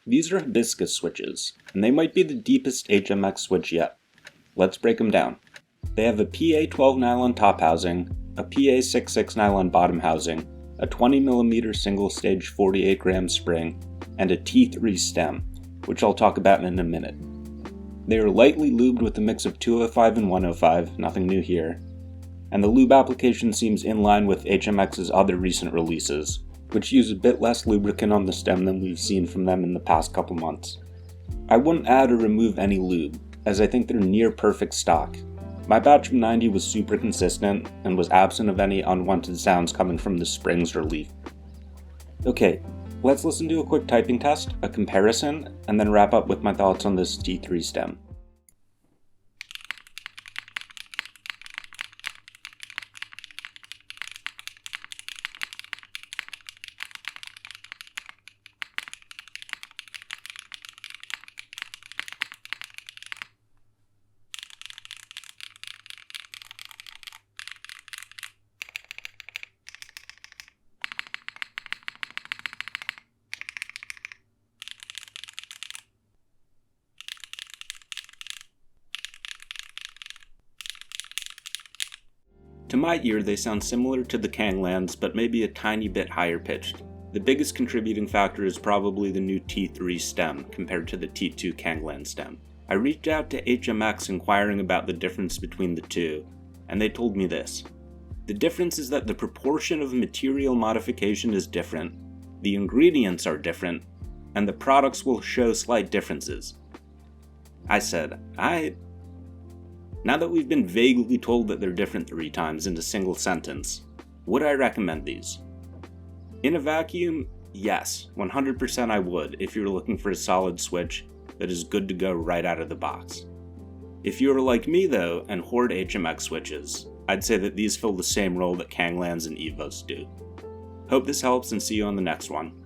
These are Hibiscus switches, and they might be the deepest HMX switch yet. Let's break them down. They have a PA12 nylon top housing, a PA66 nylon bottom housing, a 20mm single-stage 48 gram spring, and a T3 stem, which I'll talk about in a minute. They are lightly lubed with a mix of 205 and 105, nothing new here, and the lube application seems in line with HMX's other recent releases, which use a bit less lubricant on the stem than we've seen from them in the past couple months. I wouldn't add or remove any lube, as I think they're near perfect stock. My batch of 90 was super consistent and was absent of any unwanted sounds coming from the springs or leaf. Okay, let's listen to a quick typing test, a comparison, and then wrap up with my thoughts on this T3 stem. To my ear, they sound similar to the Kanglands, but maybe a tiny bit higher pitched. The biggest contributing factor is probably the new T3 stem compared to the T2 Kangland stem. I reached out to HMX inquiring about the difference between the two, and they told me this. The difference is that the proportion of material modification is different, the ingredients are different, and the products will show slight differences. I said, Now that we've been vaguely told that they're different 3 times in a single sentence, would I recommend these? In a vacuum, yes, 100% I would if you're looking for a solid switch that is good to go right out of the box. If you're like me though and hoard HMX switches, I'd say that these fill the same role that Kanglands and Evos do. Hope this helps and see you on the next one.